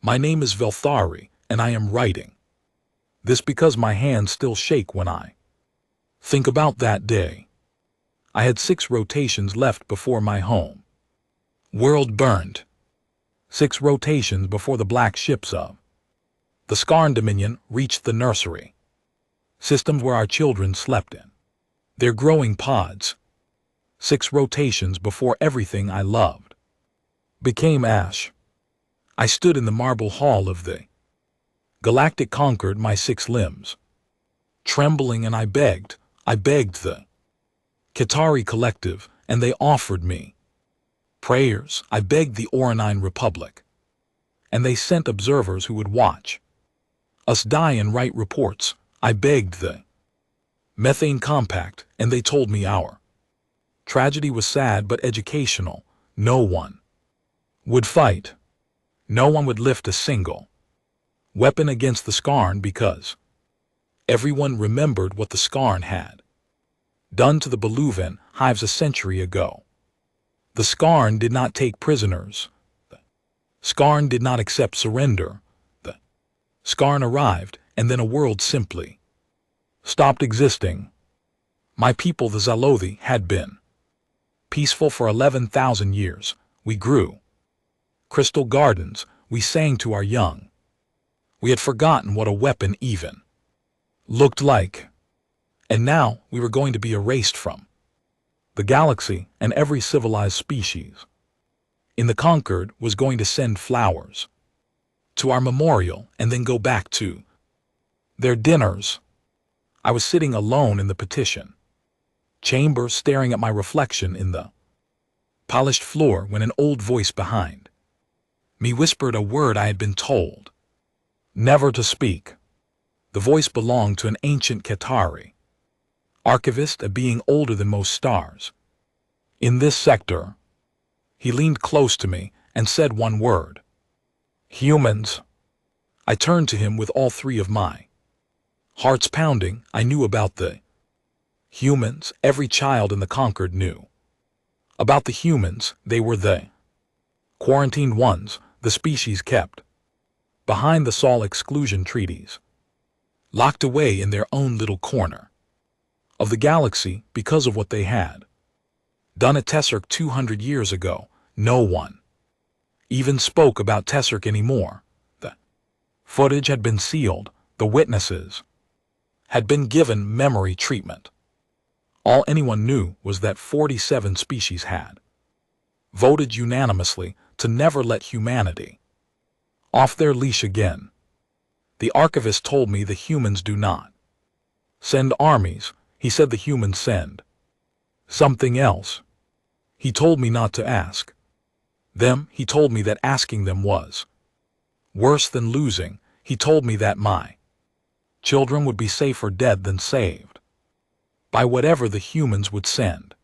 My name is Velthari, and I am writing. This because my hands still shake when I think about that day. I had 6 rotations left before my home world burned. 6 rotations before the black ships of the Skarn Dominion reached the nursery. Systems where our children slept in their growing pods. 6 rotations before everything I loved became ash. I stood in the marble hall of the Galactic, conquered my 6 limbs, trembling, and I begged the Qitari Collective, and they offered me prayers. I begged the Oranine Republic, and they sent observers who would watch us die and write reports. I begged the Methane Compact, and they told me our tragedy was sad but educational. No one would fight. No one would lift a single weapon against the Skarn because everyone remembered what the Skarn had done to the Beluvan hives a century ago. The Skarn did not take prisoners. The Skarn did not accept surrender. The Skarn arrived, and then a world simply stopped existing. My people, the Zalothi, had been peaceful for 11,000 years. We grew crystal gardens. We sang to our young. We had forgotten what a weapon even looked like. And now we were going to be erased from the galaxy, and every civilized species in the Conquered was going to send flowers to our memorial and then go back to their dinners. I was sitting alone in the petition chamber, staring at my reflection in the polished floor, when an old voice behind me whispered a word I had been told never to speak. The voice belonged to an ancient Qitari archivist, a being older than most stars in this sector. He leaned close to me and said one word: humans. I turned to him with all 3 of my hearts pounding. I knew about the humans. Every child in the Conquered knew about the humans. They were the quarantined ones, the species kept behind the Sol exclusion treaties, locked away in their own little corner of the galaxy because of what they had done at Tessark 200 years ago. No one even spoke about Tessark anymore. The footage had been sealed. The witnesses had been given memory treatment. All anyone knew was that 47 species had voted unanimously to never let humanity off their leash again. The archivist told me the humans do not send armies. He said the humans send something else. He told me not to ask them. He told me that asking them was worse than losing. He told me that my children would be safer dead than saved by whatever the humans would send.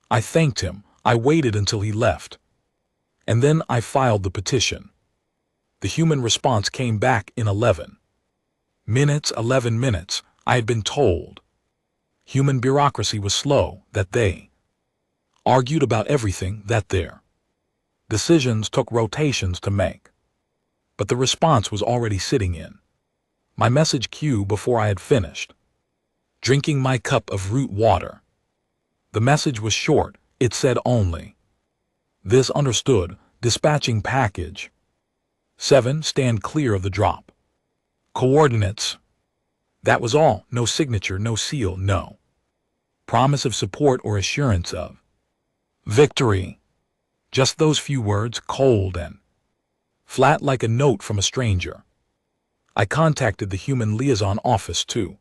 I thanked him. I waited until he left, and then I filed the petition. The human response came back in 11 minutes. 11 minutes, I had been told. Human bureaucracy was slow, that they argued about everything, that their decisions took rotations to make. But the response was already sitting in my message queue before I had finished drinking my cup of root water. The message was short. It said only this: understood, dispatching package 7, stand clear of the drop. Coordinates. That was all. No signature, no seal, no promise of support or assurance of victory. Just those few words, cold and flat like a note from a stranger. I contacted the human liaison office to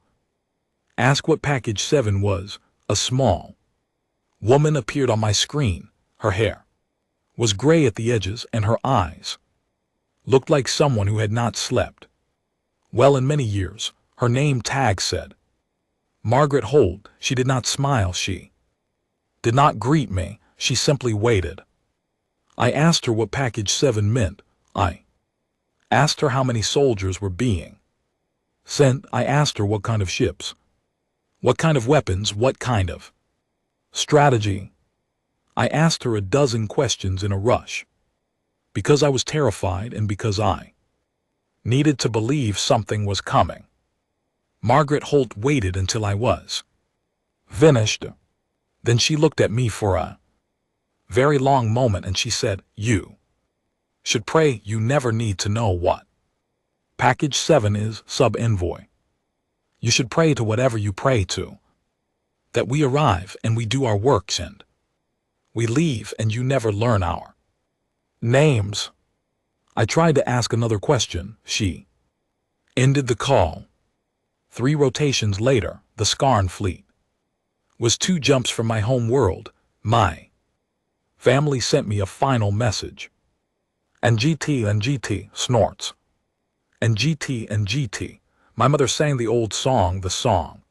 ask what package 7 was. A small woman appeared on my screen. Her hair was gray at the edges, and her eyes looked like someone who had not slept well in many years. Her name tag said Margaret Holt. She did not smile. She did not greet me. She simply waited. I asked her what package 7 meant. I asked her how many soldiers were being sent. I asked her what kind of ships, what kind of weapons, what kind of strategy. I asked her a dozen questions in a rush, because I was terrified and because I Needed to believe something was coming. Margaret Holt waited until I was finished. Then she looked at me for a very long moment and she said, "You should pray you never need to know what Package 7 is, sub-envoy. You should pray to whatever you pray to. That we arrive and we do our works and we leave and you never learn our names." I tried to ask another question. She ended the call. 3 rotations later, the Scarn fleet was 2 jumps from my home world. My family sent me a final message. And GT snorts. And GT. My mother sang the old song, the song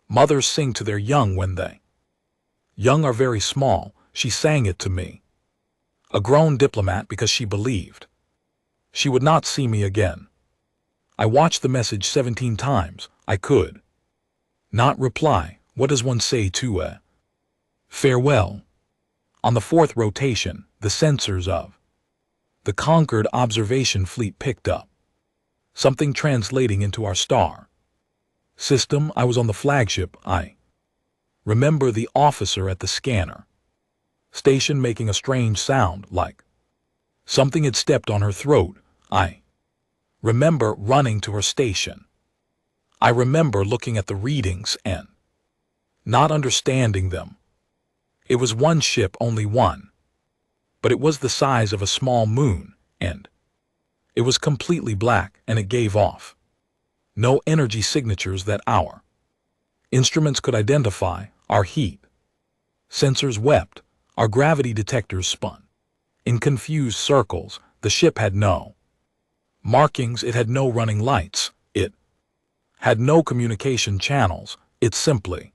mothers sing to their young when they young are very small. She sang it to me, a grown diplomat, because she believed she would not see me again. I watched the message 17 times. I could not reply. What does one say to a farewell? On the 4th rotation, the sensors of the conquered observation fleet picked up something translating into our star system. I was on the flagship. I remember the officer at the scanner station making a strange sound, like something had stepped on her throat. I remember running to her station. I remember looking at the readings and not understanding them. It was one ship, only one, but it was the size of a small moon, and it was completely black, and it gave off no energy signatures that our instruments could identify. Our heat sensors wept. Our gravity detectors spun in confused circles. The ship had no markings. It had no running lights. It had no communication channels. It simply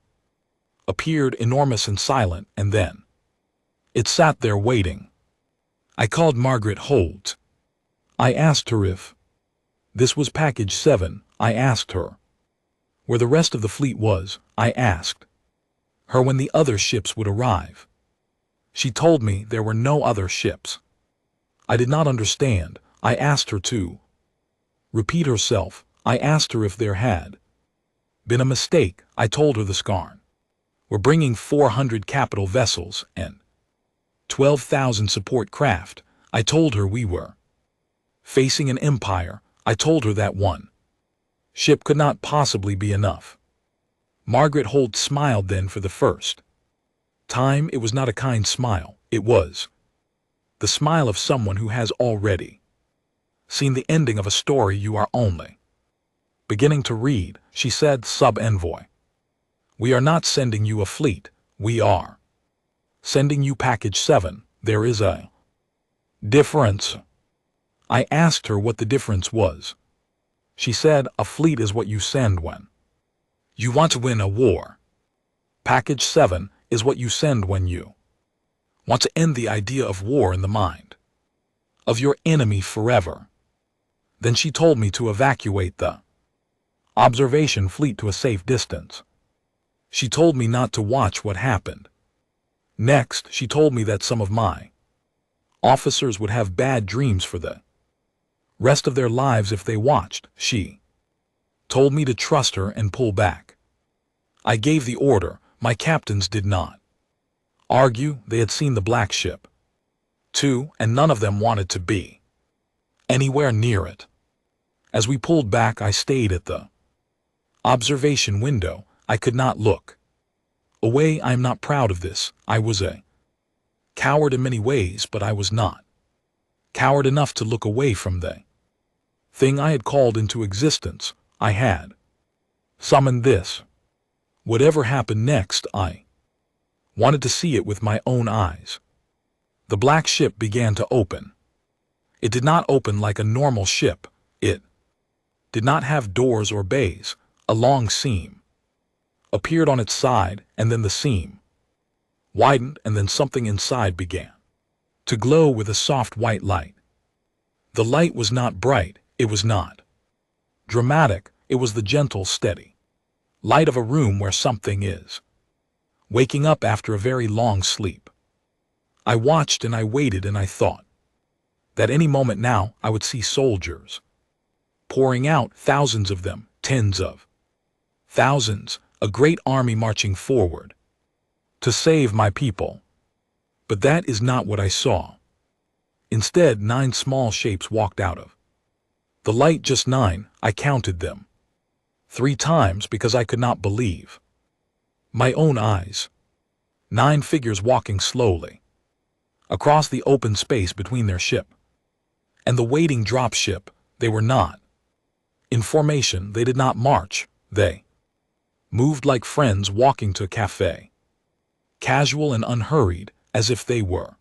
appeared enormous and silent, and then it sat there waiting. I called Margaret Holt. I asked her if this was Package 7. I asked her where the rest of the fleet was. I asked her when the other ships would arrive. She told me there were no other ships. I did not understand. I asked her to repeat herself. I asked her if there had been a mistake. I told her the Scarn were bringing 400 capital vessels and 12,000 support craft. I told her we were facing an empire. I told her that one ship could not possibly be enough. Margaret Holt smiled then for the first time. It was not a kind smile. It was the smile of someone who has already seen the ending of a story you are only beginning to read. She said, "Sub-envoy, we are not sending you a fleet. We are sending you Package 7. There is a difference." I asked her what the difference was. She said, "A fleet is what you send when you want to win a war. Package 7 is what you send when you want to end the idea of war in the mind of your enemy forever." Then she told me to evacuate the observation fleet to a safe distance. She told me not to watch what happened. Next, she told me that some of my officers would have bad dreams for the rest of their lives if they watched. She told me to trust her and pull back. I gave the order. My captains did not argue. They had seen the black ship too, and none of them wanted to be anywhere near it. As we pulled back, I stayed at the observation window. I could not look away. I am not proud of this. I was a coward in many ways, but I was not coward enough to look away from the thing I had called into existence. I had summoned this. Whatever happened next, I wanted to see it with my own eyes. The black ship began to open. It did not open like a normal ship. It did not have doors or bays. A long seam appeared on its side, and then the seam widened, and then something inside began to glow with a soft white light. The light was not bright. It was not dramatic. It was the gentle, steady light of a room where something is waking up after a very long sleep. I watched and I waited and I thought that any moment now I would see soldiers pouring out, thousands of them, tens of thousands, a great army marching forward to save my people. But that is not what I saw. Instead, 9 small shapes walked out of the light. Just 9, I counted them 3 times because I could not believe my own eyes. 9 figures walking slowly across the open space between their ship and the waiting drop ship. They were not in formation. They did not march. They moved like friends walking to a cafe, casual and unhurried, as if they were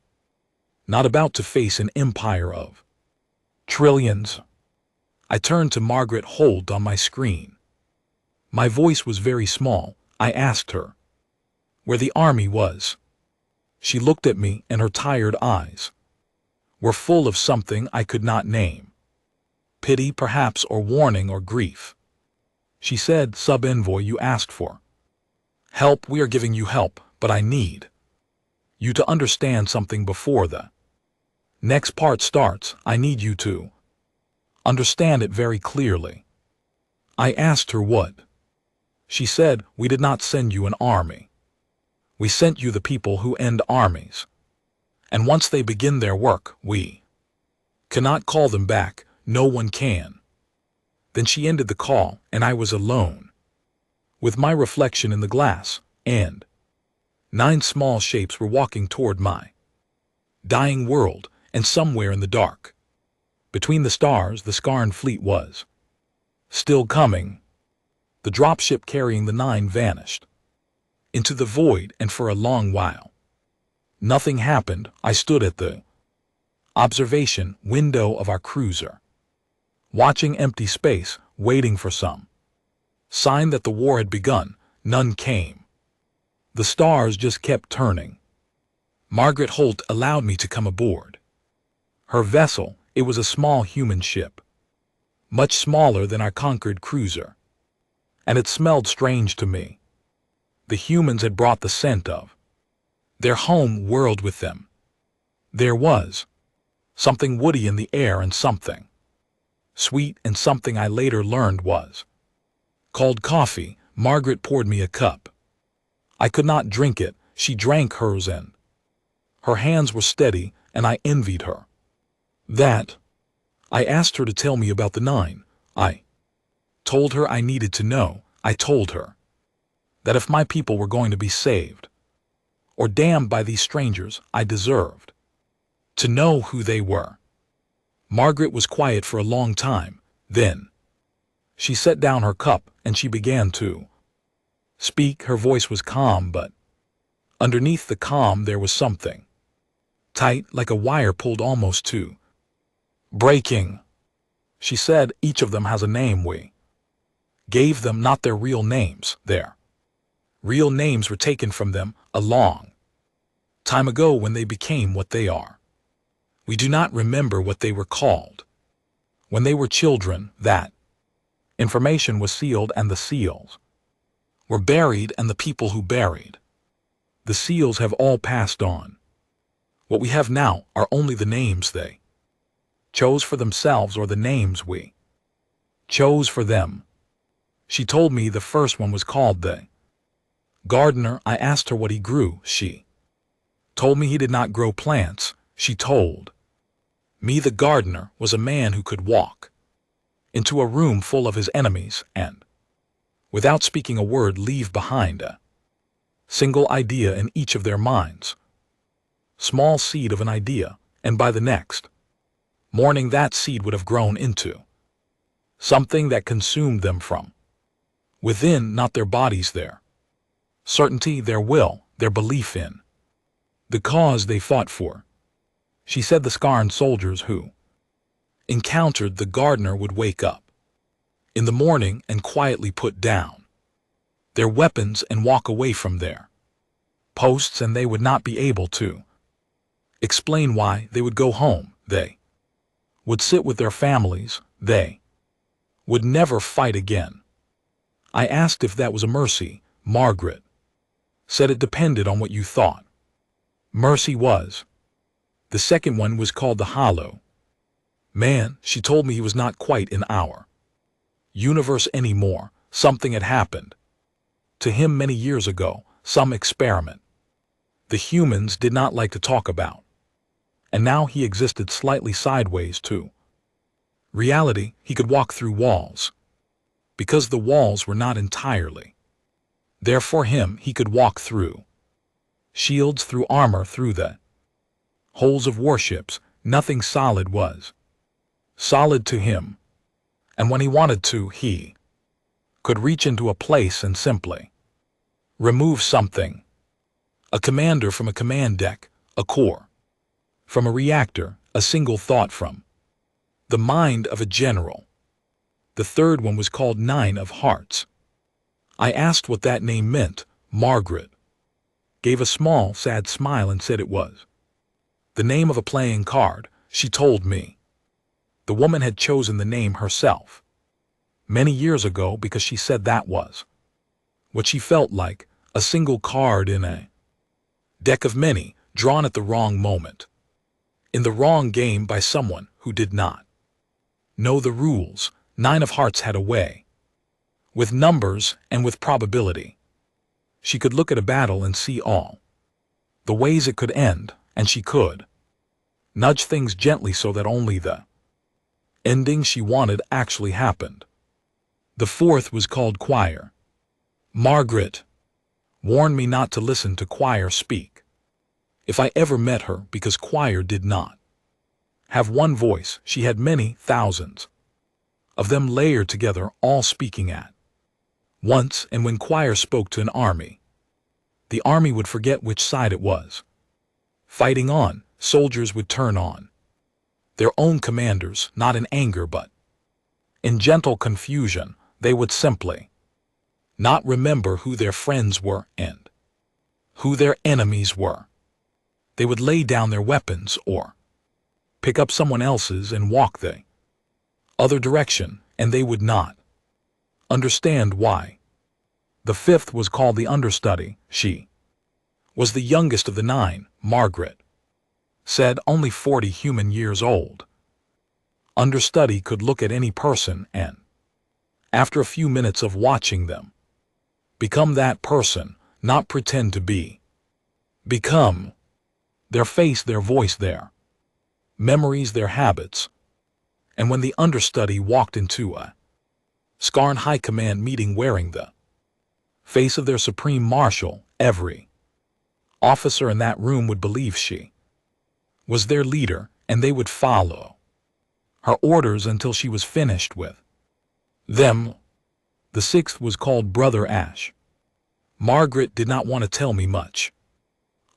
not about to face an empire of trillions. I turned to Margaret Holt on my screen. My voice was very small. I asked her where the army was. She looked at me, and her tired eyes were full of something I could not name. Pity, perhaps, or warning, or grief. She said, "Sub-envoy, you asked for help. We are giving you help, but I need you to understand something before the next part starts. I need you to understand it very clearly." I asked her what. She said, "We did not send you an army. We sent you the people who end armies. And once they begin their work, we cannot call them back. No one can." Then she ended the call, and I was alone with my reflection in the glass, and 9 small shapes were walking toward my dying world. And somewhere in the dark, between the stars, the Skarn fleet was still coming. The dropship carrying the 9 vanished into the void, and for a long while nothing happened. I stood at the observation window of our cruiser, watching empty space, waiting for some sign that the war had begun. None came. The stars just kept turning. Margaret Holt allowed me to come aboard her vessel. It was a small human ship, much smaller than our conquered cruiser, and it smelled strange to me. The humans had brought the scent of their home world with them. There was something woody in the air, and something sweet, and something I later learned was called coffee. Margaret poured me a cup. I could not drink it. She drank hers, and her hands were steady, and I envied her that. I asked her to tell me about the 9. I told her I needed to know. I told her that if my people were going to be saved or damned by these strangers, I deserved to know who they were. Margaret was quiet for a long time. Then she set down her cup, and she began to speak. Her voice was calm, but underneath the calm there was something tight, like a wire pulled almost to breaking. She said, "Each of them has a name. We gave them not their real names. Their real names were taken from them a long time ago when they became what they are. We do not remember what they were called when they were children. That information was sealed, and the seals were buried, and the people who buried the seals have all passed on. What we have now are only the names they chose for themselves, or the names we chose for them." She told me the first one was called the gardener. I asked her what he grew. She told me he did not grow plants. She told me the gardener was a man who could walk into a room full of his enemies and, without speaking a word, leave behind a single idea in each of their minds. Small seed of an idea, and by the next morning that seed would have grown into something that consumed them from within, not their bodies, their certainty, their will, their belief in the cause they fought for. She said the Skarn soldiers who encountered the gardener would wake up in the morning and quietly put down their weapons and walk away from their posts, and they would not be able to explain why. They would go home. They would sit with their families. They would never fight again. I asked if that was a mercy. Margaret said it depended on what you thought mercy was. The second one was called the Hollow Man. She told me he was not quite in our universe anymore. Something had happened to him many years ago, some experiment the humans did not like to talk about. And now he existed slightly sideways too. Reality, he could walk through walls. Because the walls were not entirely there for him, he could walk through shields, through armor, through the holes of warships. Nothing solid was solid to him. And when he wanted to, he could reach into a place and simply remove something. A commander from a command deck, a core from a reactor, a single thought from the mind of a general. The third one was called Nine of Hearts. I asked what that name meant. Margaret gave a small, sad smile and said it was the name of a playing card. She told me the woman had chosen the name herself many years ago because she said that was what she felt like, a single card in a deck of many, drawn at the wrong moment, in the wrong game by someone who did not know the rules. Nine of Hearts had a way with numbers and with probability. She could look at a battle and see all the ways it could end, and she could nudge things gently so that only the ending she wanted actually happened. The fourth was called Choir. Margaret warned me not to listen to Choir speak if I ever met her, because Choir did not have one voice. She had many, thousands of them layered together, all speaking at once, and when Choir spoke to an army, the army would forget which side it was fighting on. Soldiers would turn on their own commanders, not in anger but in gentle confusion. They would simply not remember who their friends were and who their enemies were. They would lay down their weapons or pick up someone else's and walk the other direction, and they would not understand why. The fifth was called the understudy. She was the youngest of the nine. Margaret said, only 40 human years old. Understudy could look at any person and, after a few minutes of watching them, become that person, not pretend to be. Become their face, their voice, their memories, their habits. And when the understudy walked into a Skarn High Command meeting wearing the face of their Supreme Marshal, every officer in that room would believe she was their leader, and they would follow her orders until she was finished with them. The sixth was called Brother Ash. Margaret did not want to tell me much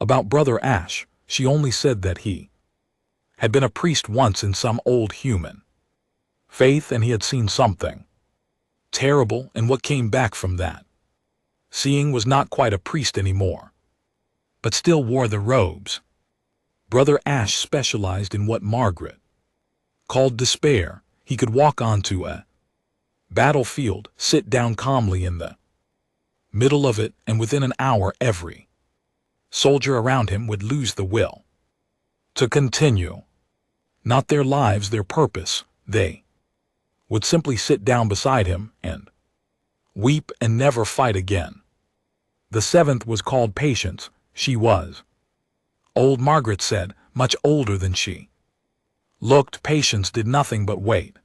about Brother Ash. She only said that he had been a priest once in some old human faith, and he had seen something terrible, and what came back from that seeing was not quite a priest anymore, but still wore the robes. Brother Ash specialized in what Margaret called despair. He could walk onto a battlefield, sit down calmly in the middle of it, and within an hour every soldier around him would lose the will to continue. Not their lives, their purpose. They would simply sit down beside him and weep and never fight again. The seventh was called Patience. She was old. Margaret said, much older than she looked. Patience did nothing but wait.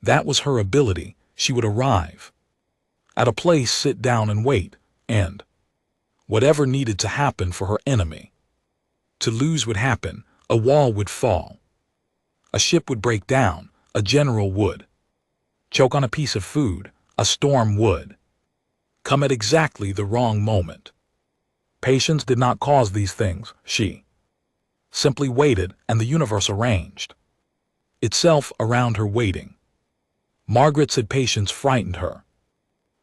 That was her ability. She would arrive at a place, sit down and wait, and whatever needed to happen for her enemy to lose would happen. A wall would fall, a ship would break down, a general would choke on a piece of food, a storm would come at exactly the wrong moment. Patience did not cause these things. She simply waited, and the universe arranged itself around her waiting. Margaret said Patience frightened her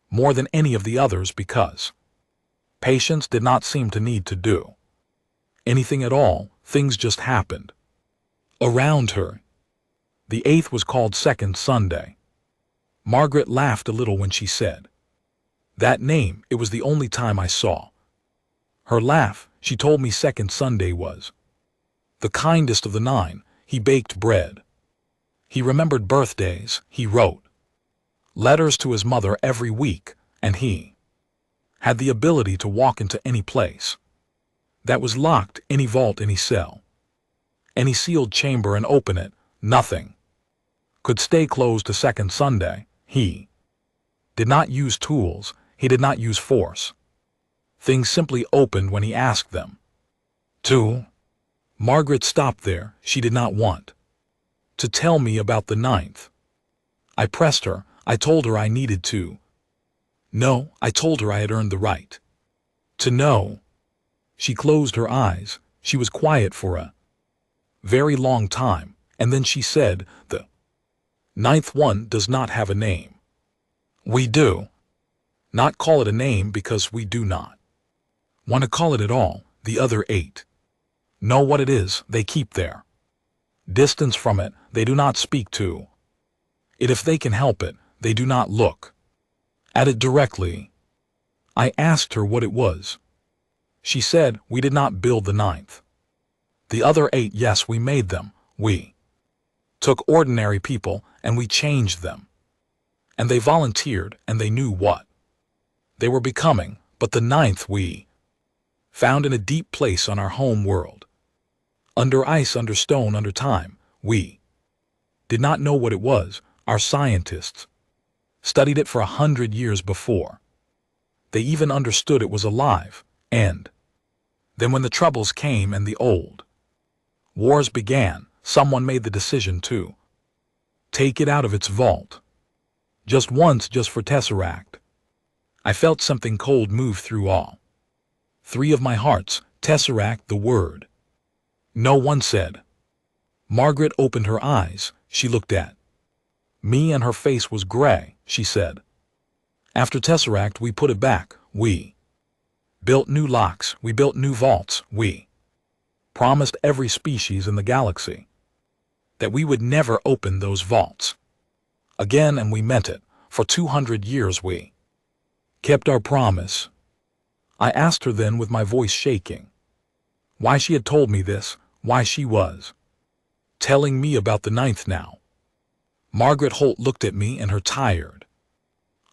more than any of the others because Patience did not seem to need to do anything at all. Things just happened around her. The eighth was called Second Sunday. Margaret laughed a little when she said that name. It was the only time I saw her laugh. She told me Second Sunday was the kindest of the nine. He baked bread. He remembered birthdays. He wrote letters to his mother every week, and he had the ability to walk into any place that was locked, any vault, any cell, any sealed chamber, and open it. Nothing could stay closed a second. Sunday. He did not use tools. He did not use force. Things simply opened when he asked them to. Margaret stopped there. She did not want to tell me about the 9th. I pressed her. I told her I needed to know. I told her I had earned the right to know. She closed her eyes. She was quiet for a very long time, and then she said, "The 9th one does not have a name. We do not call it a name because we do not want to call it at all. The other 8 know what it is. They keep their distance from it. They do not speak to it if they can help it. They do not look at it directly." I asked her what it was. She said, "We did not build the 9th. The other 8, yes, we made them. We took ordinary people and we changed them. And they volunteered and they knew what they were becoming. But the 9th we found in a deep place on our home world. Under ice, under stone, under time. We did not know what it was. Our scientists studied it for 100 years before they even understood it was alive. And then when the troubles came and the old wars began, someone made the decision to take it out of its vault. Just once, just for Tesseract. I felt something cold move through all 3 of my hearts. Tesseract, the word. No one said. Margaret opened her eyes. She looked at me and her face was gray. She said, "After Tesseract, we put it back. We built new locks. We built new vaults. We promised every species in the galaxy that we would never open those vaults again, and we meant it. For 200 years we kept our promise." I asked her then, with my voice shaking, why she had told me this, why she was telling me about the 9th now. Margaret Holt looked at me and her tired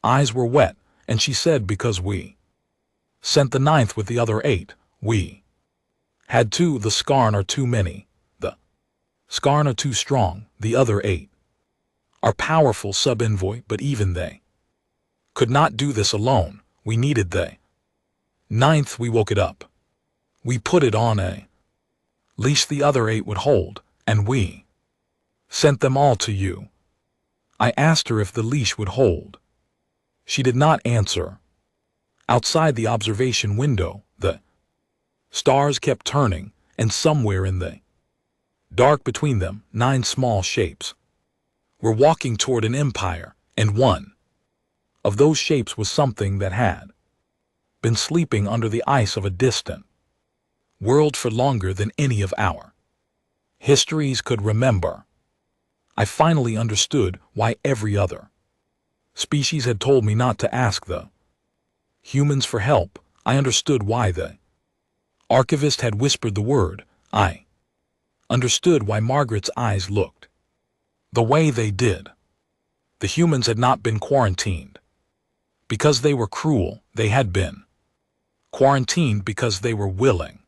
eyes were wet, and she said, "Because we sent the 9th with the other 8. We had to. The Skarn are too many. The Skarn are too strong. The other 8 are powerful sub-envoy, but even they could not do this alone. We needed the 9th. We woke it up. We put it on a leash the other 8 would hold, and we sent them all to you." I asked her if the leash would hold. She did not answer. Outside the observation window, the stars kept turning, and somewhere in the dark between them, 9 small shapes were walking toward an empire, and one of those shapes was something that had been sleeping under the ice of a distant world for longer than any of our histories could remember. I finally understood why every other species had told me not to ask the humans for help. I understood why the archivist had whispered the word. I understood why Margaret's eyes looked the way they did. The humans had not been quarantined because they were cruel. They had been quarantined because they were willing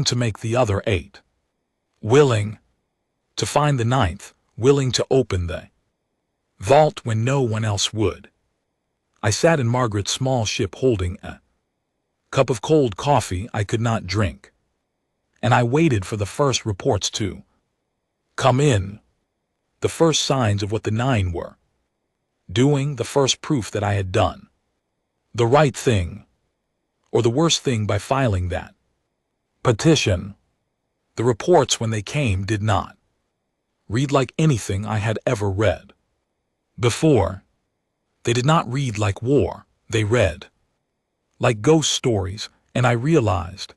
to make the other 8, willing to find the 9th, willing to open the vault when no one else would. I sat in Margaret's small ship holding a cup of cold coffee I could not drink, and I waited for the first reports to come in, the first signs of what the 9 were doing, the first proof that I had done the right thing, or the worst thing by filing that petition. The reports, when they came, did not read like anything I had ever read before. They did not read like war. They read like ghost stories, and I realized,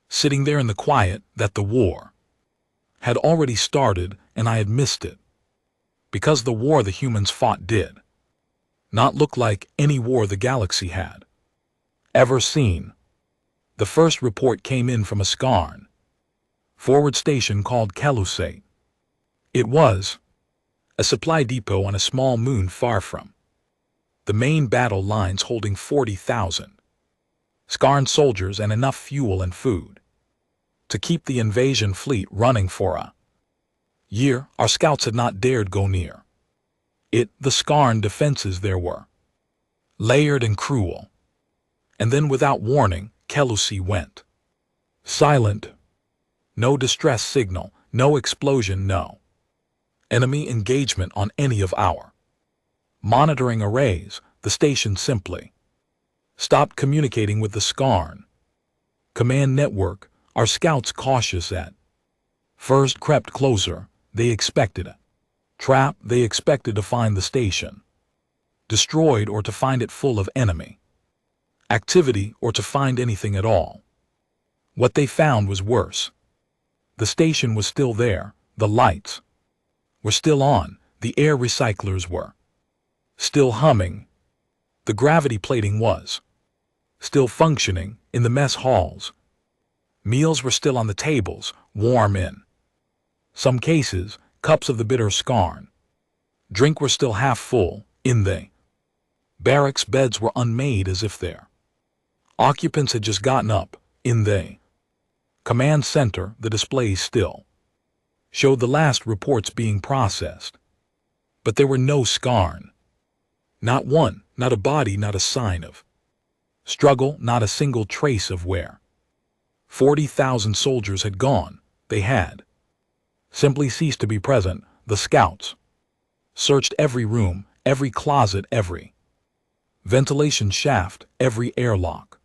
sitting there in the quiet, that the war had already started and I had missed it. Because the war the humans fought did not look like any war the galaxy had ever seen. The first report came in from a Skarn forward station called Kelusate. It was A supply depot on a small moon far from the main battle lines holding 40,000 Skarn soldiers and enough fuel and food to keep the invasion fleet running for a year. Our scouts had not dared go near it. The Skarn defenses there were layered and cruel. And then without warning, Kelusi went silent. No distress signal, no explosion, no enemy engagement on any of our monitoring arrays. The station simply stopped communicating with the Skarn command network. Our scouts, cautious at first, crept closer. They expected a trap. They expected to find the station destroyed, or to find it full of enemy activity, or to find anything at all. What they found was worse. The station was still there, the lights were still on, the air recyclers were still humming, the gravity plating was still functioning in the mess halls. Meals were still on the tables, warm in some cases, cups of the bitter Skarn drink were still half full. In the barracks, beds were unmade as if their occupants had just gotten up. In the command center, the displays still showed the last reports being processed. But there were no Skarn. Not one, not a body, not a sign of struggle, not a single trace of where 40,000 soldiers had gone. They had simply ceased to be present. The scouts searched every room, every closet, every ventilation shaft, every airlock.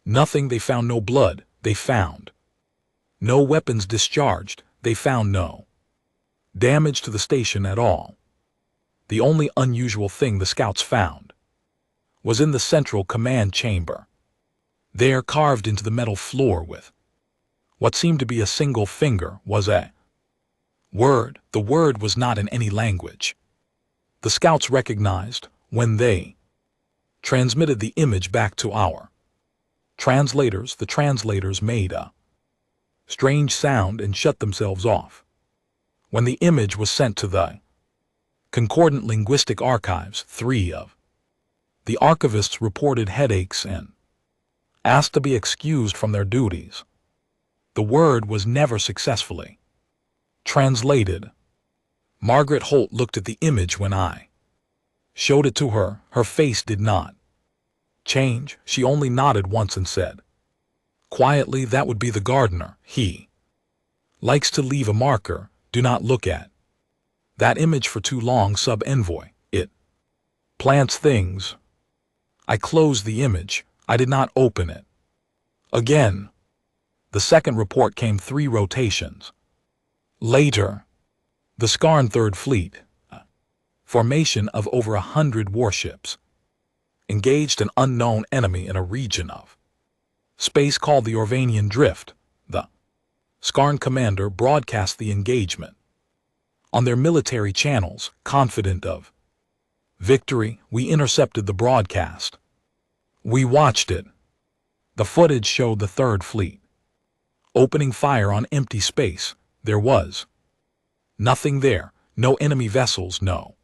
Nothing. They found no blood. They found no weapons discharged. They found no damage to the station at all. The only unusual thing the scouts found was in the central command chamber. There, carved into the metal floor with what seemed to be a single finger, was a word. The word was not in any language. The scouts recognized when they transmitted the image back to our translators. The translators made a strange sound and shut themselves off. When the image was sent to the Concordant Linguistic Archives, 3 of the archivists reported headaches and asked to be excused from their duties. The word was never successfully translated. Margaret Holt looked at the image when I showed it to her. Her face did not change. She only nodded once and said quietly, "That would be the gardener. He likes to leave a marker. Do not look at that image for too long, sub-envoy. It plants things." I closed the image. I did not open it again. The second report came 3 rotations later. The Skarn Third Fleet, formation of over 100 warships, engaged an unknown enemy in a region of space called the Orvanian Drift. The Skarn commander broadcast the engagement on their military channels, confident of victory. We intercepted the broadcast. We watched it. The footage showed the Third Fleet opening fire on empty space. There was nothing there, no enemy vessels, no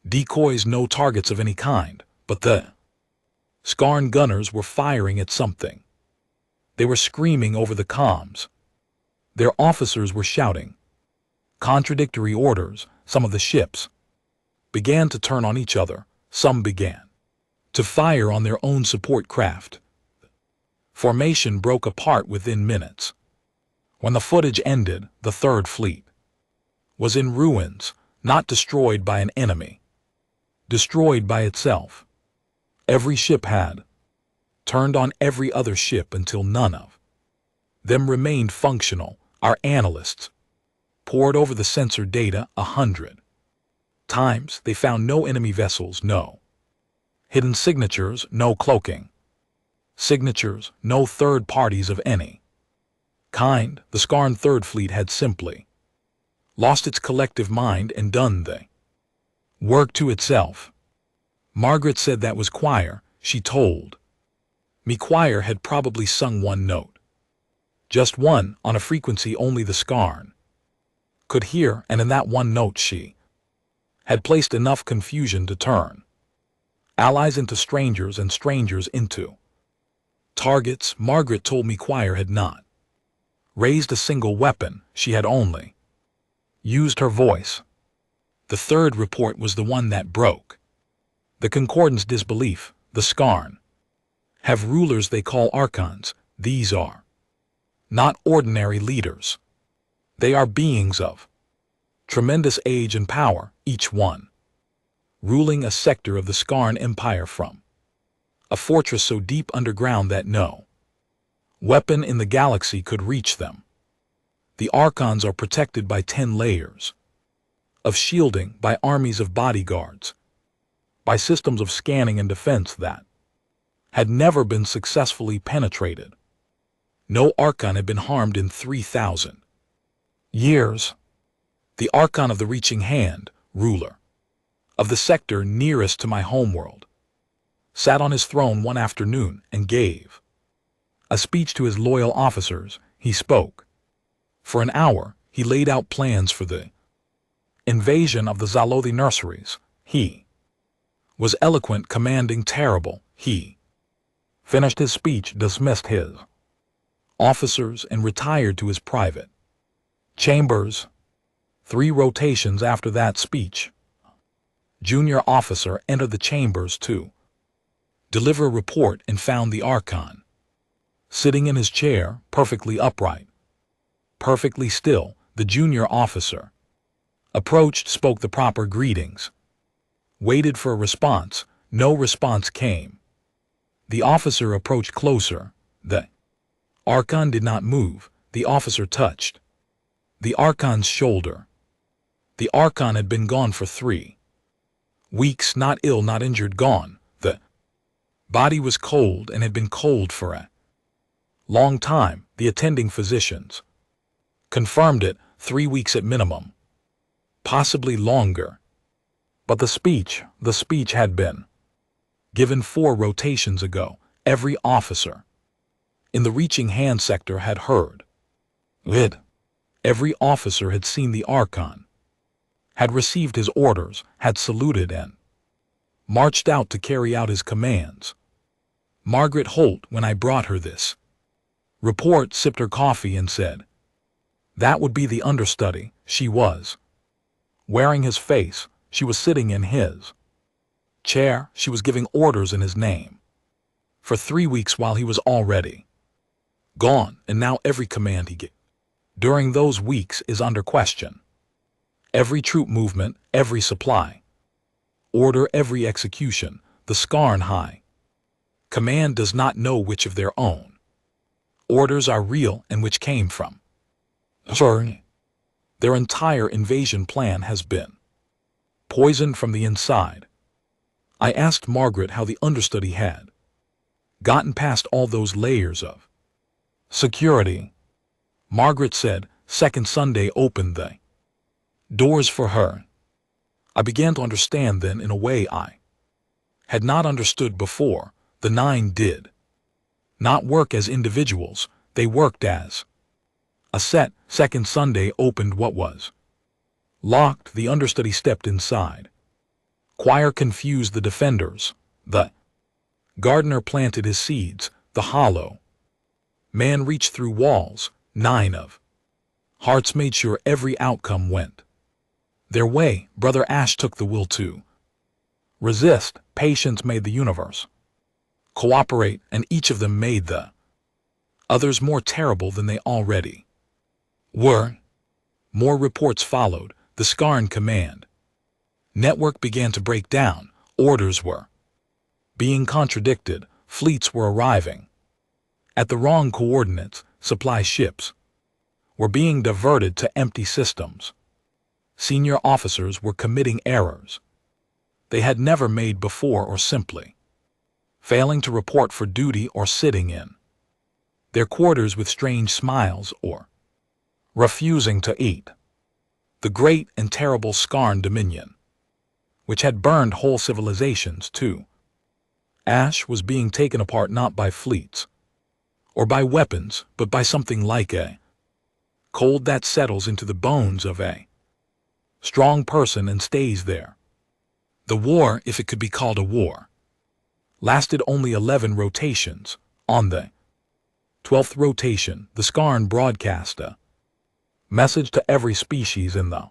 decoys, no targets of any kind, but the Skarn gunners were firing at something. They were screaming over the comms. Their officers were shouting contradictory orders. Some of the ships began to turn on each other. Some began to fire on their own support craft. Formation broke apart within minutes. When the footage ended, the Third Fleet was in ruins, not destroyed by an enemy, destroyed by itself. Every ship had turned on every other ship until none of them remained functional. Our analysts pored over the sensor data 100 times. They found no enemy vessels, no hidden signatures, no cloaking signatures, no third parties of any kind. The Skarn Third Fleet had simply lost its collective mind and done the work to itself. Margaret said that was choir. She told me choir had probably sung one note, just one, on a frequency only the Skarn could hear, and in that one note she had placed enough confusion to turn allies into strangers and strangers into targets. Margaret told me Quire had not raised a single weapon, she had only used her voice. The third report was the one that broke the Concordance disbelief. The Skarn have rulers they call Archons. These are not ordinary leaders. They are beings of tremendous age and power, each one ruling a sector of the Skarn Empire from a fortress so deep underground that no weapon in the galaxy could reach them. The Archons are protected by 10 layers of shielding, by armies of bodyguards, by systems of scanning and defense that had never been successfully penetrated. No Archon had been harmed in 3,000 years. The Archon of the Reaching Hand, ruler of the sector nearest to my homeworld, sat on his throne one afternoon and gave a speech to his loyal officers. He spoke. For an hour, he laid out plans for the invasion of the Zalothi nurseries. He was eloquent, commanding, terrible. He finished his speech, dismissed his officers, and retired to his private chambers. 3 rotations after that speech, junior officer entered the chambers to deliver a report and found the Archon sitting in his chair, perfectly upright, perfectly still. The junior officer approached, spoke the proper greetings, waited for a response. No response came. The officer approached closer. The Archon did not move. The officer touched the Archon's shoulder. The Archon had been gone for 3 weeks, not ill, not injured, gone. The body was cold and had been cold for a long time. The attending physicians confirmed it. 3 weeks at minimum, possibly longer. But the speech had been given 4 rotations ago. Every officer in the Reaching Hand sector had heard it. Every officer had seen the Archon, had received his orders, had saluted and marched out to carry out his commands. Margaret Holt, when I brought her this report, sipped her coffee and said that would be the understudy. She was wearing his face. She was sitting in his chair. She was giving orders in his name for 3 weeks while he was already gone, and now every command he gave during those weeks is under question. Every troop movement, every supply order, every execution. The Skarn High Command does not know which of their own orders are real and which came from their entire invasion plan has been poisoned from the inside. I asked Margaret how the understudy had gotten past all those layers of security. Margaret said, Second Sunday opened the doors for her. I began to understand then in a way I had not understood before. The 9 did not work as individuals, they worked as a set. Second Sunday opened what was locked. The understudy stepped inside. Quire confused the defenders. The gardener planted his seeds. The hollow man reached through walls. 9 of hearts made sure every outcome went their way. Brother Ash took the will to resist. Patience made the universe cooperate, and each of them made the others more terrible than they already were. More reports followed. The Skarn Command network began to break down. Orders were being contradicted. Fleets were arriving at the wrong coordinates. Supply ships were being diverted to empty systems. Senior officers were committing errors they had never made before, or simply failing to report for duty, or sitting in their quarters with strange smiles, or refusing to eat. The great and terrible Skarn Dominion, which had burned whole civilizations to ash, was being taken apart not by fleets or by weapons, but by something like a cold that settles into the bones of a strong person and stays there. The war, if it could be called a war, lasted only 11 rotations. On the 12th rotation, the Skarn broadcast a message to every species in the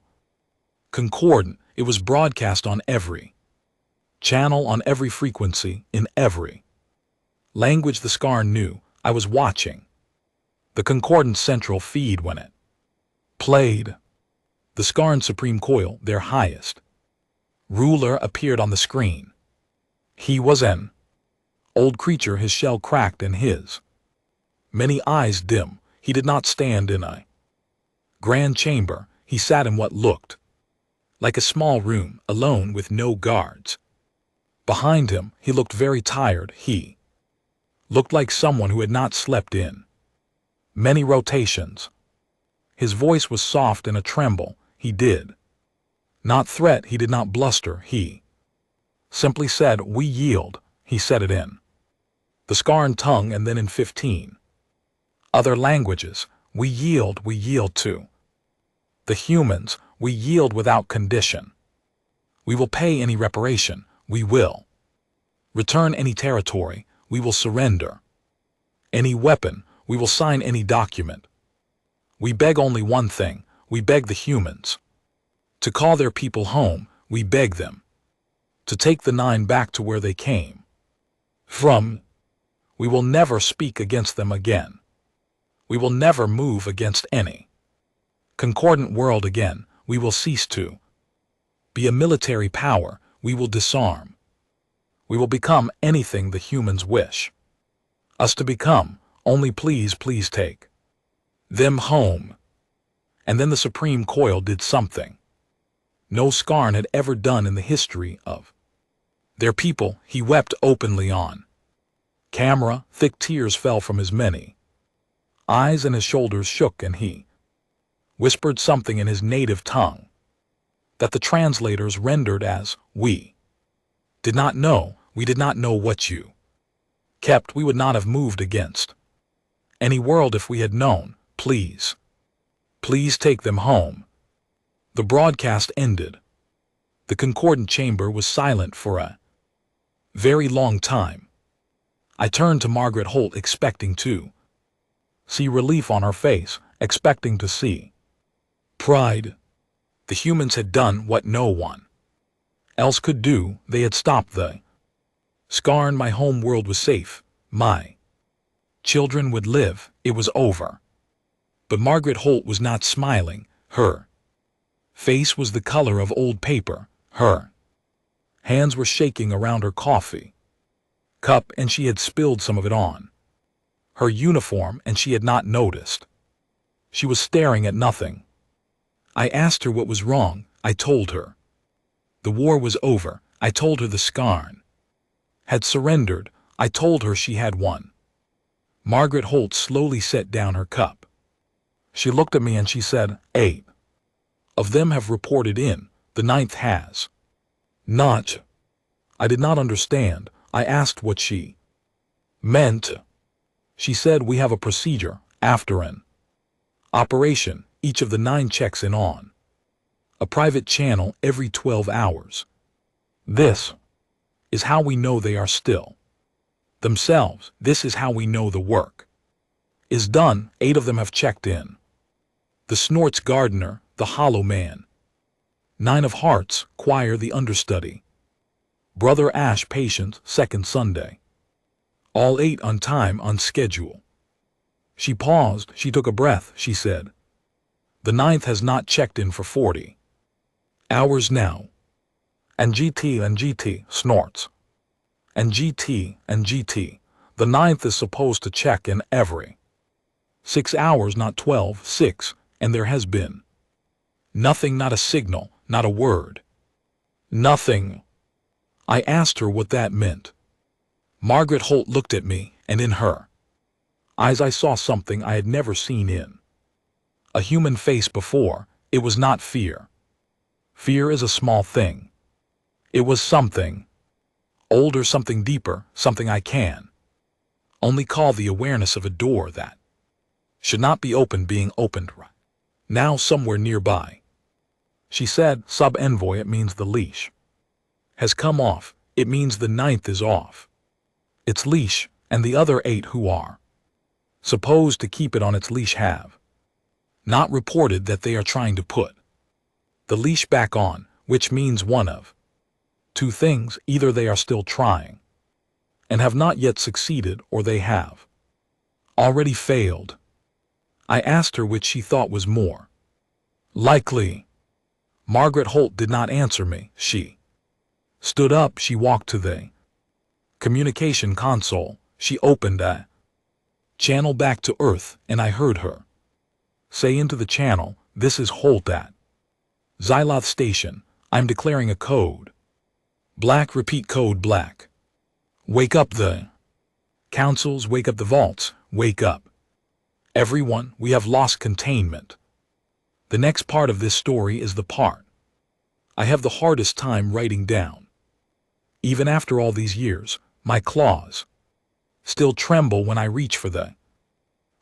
Concordant. It was broadcast on every channel, on every frequency, in every language the Skarn knew. I was watching the Concordant central feed when it played. The Skarn Supreme Coil, their highest ruler, appeared on the screen. He was an old creature, his shell cracked and his many eyes dim. He did not stand in a grand chamber. He sat in what looked like a small room, alone with no guards. Behind him, he looked very tired. He looked like someone who had not slept in many rotations. His voice was soft and a tremble. He did not threat, he did not bluster. He simply said, "We yield." He said it in the Skarn tongue and then in 15 other languages. We yield to the humans. We yield without condition. We will pay any reparation. We will return any territory. We will surrender any weapon. We will sign any document. We beg only one thing. We beg the humans to call their people home. We beg them to take the 9 back to where they came from. We will never speak against them again. We will never move against any concordant world again. We will cease to be a military power. We will disarm. We will become anything the humans wish us to become. Only please take them home. And then the Supreme Coil did something no Skarn had ever done in the history of their people. He wept openly on camera. Thick tears fell from his many eyes and his shoulders shook, and he whispered something in his native tongue that the translators rendered as, "We did not know what you kept. We would not have moved against any world if we had known. Please take them home." The broadcast ended. The concordant chamber was silent for a very long time. I turned to Margaret Holt, expecting to see relief on her face, expecting to see pride. The humans had done what no one else could do. They had stopped the Skarn. My home world was safe. My children would live. It was over. But Margaret Holt was not smiling. Her face was the color of old paper. Her hands were shaking around her coffee cup, and she had spilled some of it on her uniform, and she had not noticed. She was staring at nothing. I asked her what was wrong. I told her the war was over. I told her the Skarn had surrendered. I told her she had won. Margaret Holt slowly set down her cup. She looked at me and she said, 8 of them have reported in. The 9th has not. I did not understand. I asked what she meant. She said, "We have a procedure. After an operation, each of the 9 checks in on a private channel every 12 hours. This is how we know they are still themselves. This is how we know the work is done. 8 of them have checked in. The Snorts gardener, the Hollow Man, 9 of Hearts choir, the understudy, Brother Ash patient, second Sunday. All 8 on time, on schedule." She paused. She took a breath. She said, "The 9th has not checked in for 40 hours now. And GT Snorts. And GT. The 9th is supposed to check in every 6 hours, not 12, 6, and there has been nothing, not a signal, not a word. Nothing." I asked her what that meant. Margaret Holt looked at me, and in her eyes I saw something I had never seen in a human face before. It was not fear. Fear is a small thing. It was something older, something deeper, something I can only call the awareness of a door that should not be opened being opened right now somewhere nearby. She said, "Sub-envoy, it means the leash has come off, it means the ninth is off its leash, and the other 8 who are supposed to keep it on its leash have not reported that they are trying to put the leash back on, which means one of 2 things: either they are still trying and have not yet succeeded, or they have already failed. I asked her which she thought was more likely. Margaret Holt did not answer me. She stood up. She walked to the communication console. She opened a channel back to Earth, and I heard her say into the channel, "This is Holt at Xyloth Station. I'm declaring a code black. Repeat code black. Wake up the councils, wake up the vaults, wake up everyone, we have lost containment." The next part of this story is the part I have the hardest time writing down. Even after all these years, my claws still tremble when I reach for the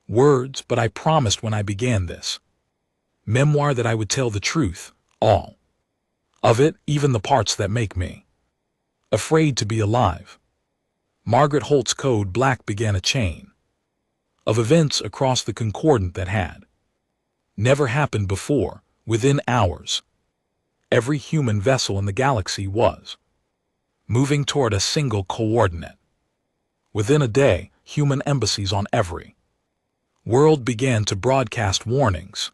words, but I promised when I began this memoir that I would tell the truth, all of it, even the parts that make me afraid to be alive. Margaret Holt's Code Black began a chain of events across the Concordant that had never happened before. Within hours, every human vessel in the galaxy was moving toward a single coordinate. Within a day, human embassies on every world began to broadcast warnings.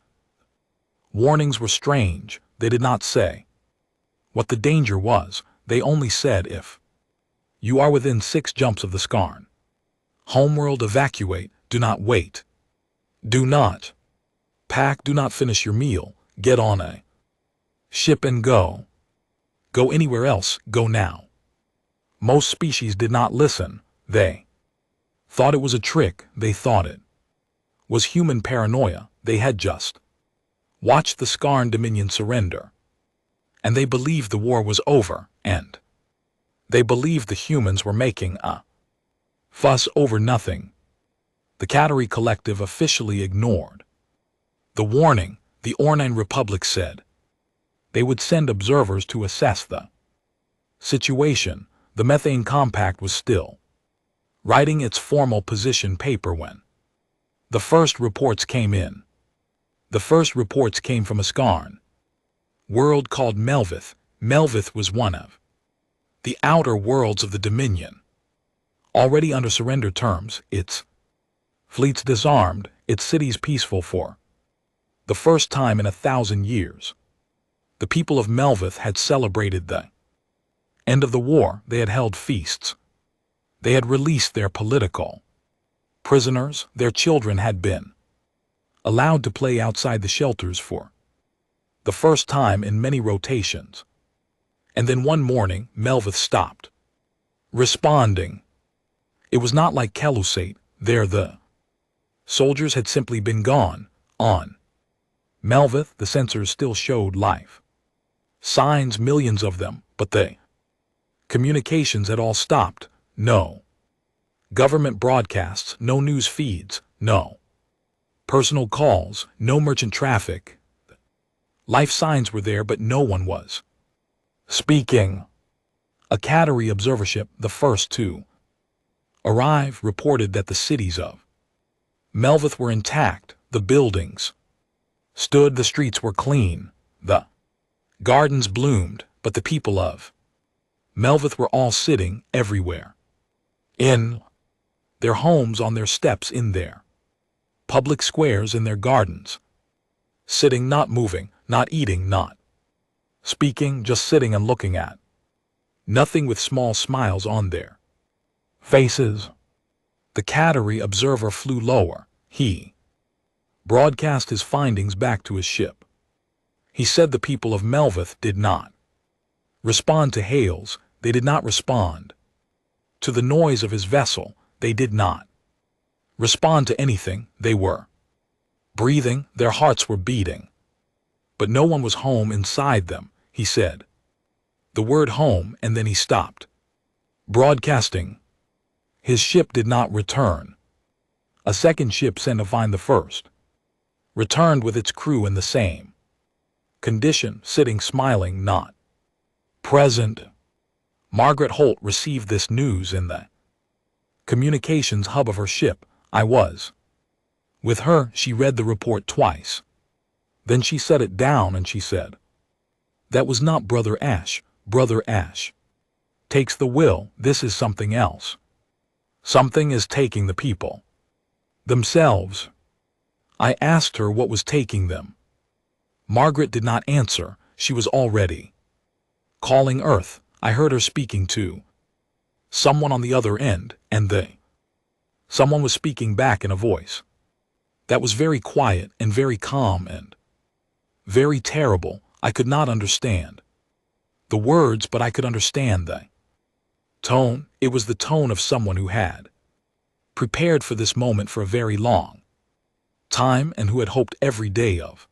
Warnings were strange. They did not say what the danger was. They only said, if you are within 6 jumps of the Skarn homeworld, evacuate. Do not wait. Do not pack. Do not finish your meal. Get on a ship and go. Go anywhere else. Go now. Most species did not listen. They thought it was a trick. They thought it was human paranoia. They had just watched the Skarn Dominion surrender, and they believed the war was over, and they believed the humans were making a fuss over nothing. The Qatari Collective officially ignored the warning. The Ornine Republic said they would send observers to assess the situation. The Methane Compact was still writing its formal position paper when the first reports came in. The first reports came from a Skarn world called Melvith. Melvith was one of the outer worlds of the Dominion, already under surrender terms, its fleets disarmed, its cities peaceful for the first time in 1,000 years. The people of Melvith had celebrated the end of the war. They had held feasts. They had released their political prisoners. Their children had been allowed to play outside the shelters for the first time in many rotations. And then one morning, Melvith stopped responding. It was not like Kelusate. There the soldiers had simply been gone. On Melvith, the sensors still showed life signs, millions of them, but the communications had all stopped. No government broadcasts, no news feeds, no personal calls, no merchant traffic. Life signs were there, but no one was speaking. A Qatari observership, the first to arrive, reported that the cities of Melvith were intact. The buildings stood, the streets were clean, the gardens bloomed, but the people of Melvith were all sitting everywhere, in their homes, on their steps, in their public squares, in their gardens, sitting, not moving, not eating, not speaking, just sitting and looking at nothing, with small smiles on their faces. The Qatari observer flew lower. He broadcast his findings back to his ship. He said the people of Melvith did not respond to hails. They did not respond to the noise of his vessel. They did not respond to anything. They were breathing. Their hearts were beating. But no one was home inside them. He said the word home, and then he stopped broadcasting. His ship did not return. A second ship sent to find the first returned with its crew in the same condition, sitting, smiling, not present. Margaret Holt received this news in the communications hub of her ship. I was with her. She read the report twice. Then she set it down and she said, "That was not Brother Ash. Brother Ash takes the will. This is something else. Something is taking the people themselves." I asked her what was taking them. Margaret did not answer. She was already calling Earth. I heard her speaking to someone on the other end, and someone was speaking back in a voice that was very quiet and very calm and very terrible. I could not understand the words, but I could understand the tone. It was the tone of someone who had prepared for this moment for a very long time and who had hoped every day of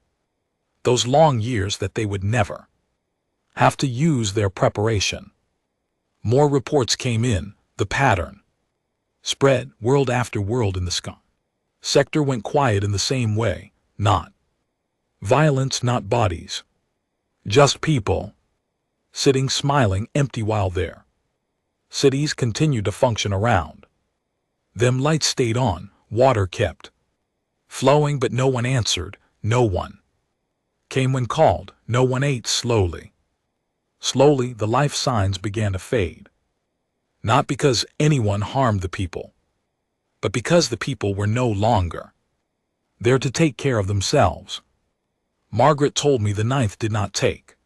those long years that they would never have to use their preparation. More reports came in. The pattern spread world after world in the sky. Sector went quiet in the same way. Not violence, not bodies. Just people sitting, smiling, empty while their cities continued to function around them. Lights stayed on. Water kept flowing, but no one answered. No one came when called. No one ate. Slowly, the life signs began to fade. Not because anyone harmed the people, but because the people were no longer there to take care of themselves. Margaret told me the ninth did not take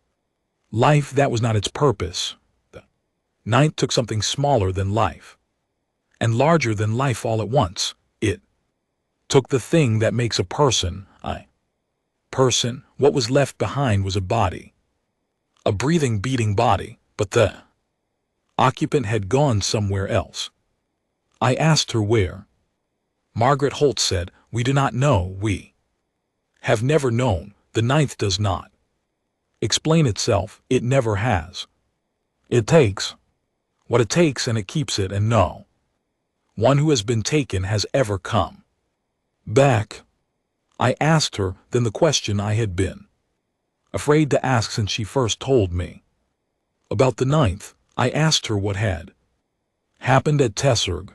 life. That was not its purpose. The ninth took something smaller than life and larger than life all at once. It took the thing that makes a person a person. What was left behind was a body. A breathing, beating body, but the occupant had gone somewhere else. I asked her where. Margaret Holt said, "We do not know. We have never known. The ninth does not explain itself. It never has. It takes what it takes and it keeps it, and no one who has been taken has ever come back." I asked her then the question I had been afraid to ask since she first told me about the ninth. I asked her what had happened at Tesserg.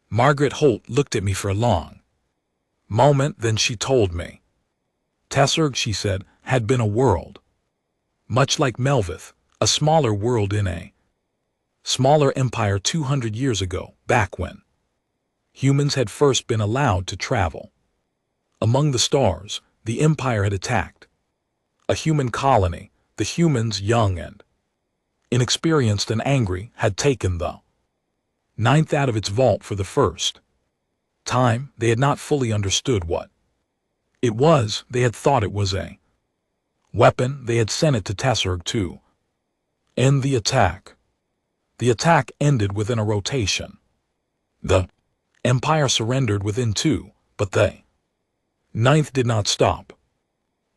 Margaret Holt looked at me for a long moment, then she told me. Tesserg, she said, had been a world much like Melvith, a smaller world in a smaller empire 200 years ago, back when humans had first been allowed to travel among the stars. The empire had attacked a human colony. The humans, young and inexperienced and angry, had taken the ninth out of its vault for the first time. They had not fully understood what it was. They had thought it was a weapon. They had sent it to Tesserg to end the attack. The attack ended within a rotation. The empire surrendered within 2, but the ninth did not stop.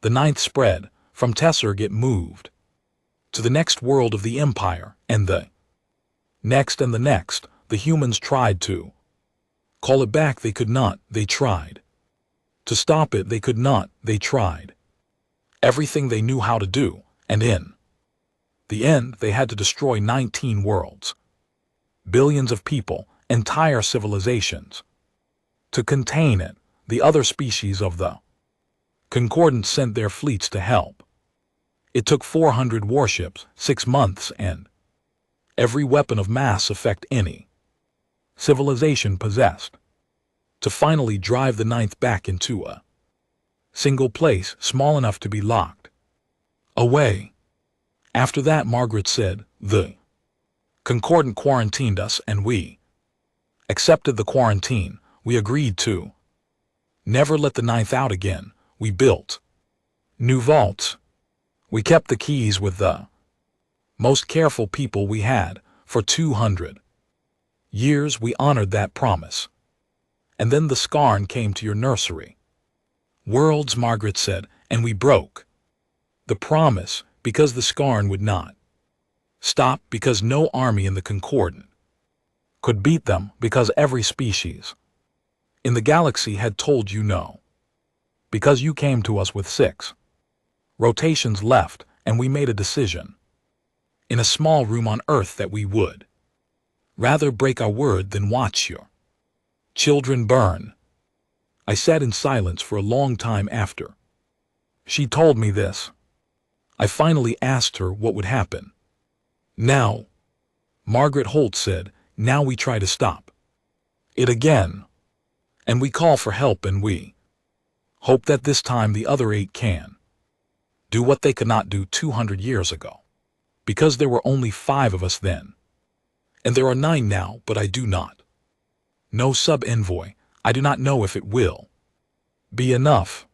The ninth spread. From Tesserg it moved to the next world of the empire, and the next and the next. The humans tried to call it back. They could not. They tried to stop it. They could not. They tried everything they knew how to do, and in the end they had to destroy 19 worlds, billions of people, entire civilizations. To contain it, the other species of the Concordant sent their fleets to help. It took 400 warships, 6 months, and every weapon of mass effect any civilization possessed, to finally drive the ninth back into a single place small enough to be locked away. After that, Margaret said, the Concordant quarantined us, and we accepted the quarantine. We agreed to never let the ninth out again. We built new vaults. We kept the keys with the most careful people we had. For 200 years we honored that promise. And then the Skarn came to your nursery worlds, Margaret said, and we broke the promise because the Skarn would not stop, because no army in the Concordant could beat them, because every species in the galaxy had told you no. Because you came to us with 6 rotations left, and we made a decision. in a small room on Earth that we would rather break our word than watch your children burn. I sat in silence for a long time after she told me this. I finally asked her what would happen. Now, Margaret Holt said, now we try to stop it again. And we call for help, and we hope that this time the other 8 can do what they could not do 200 years ago. Because there were only 5 of us then. And there are 9 now, but I do not know sub-envoy. I do not know if it will be enough.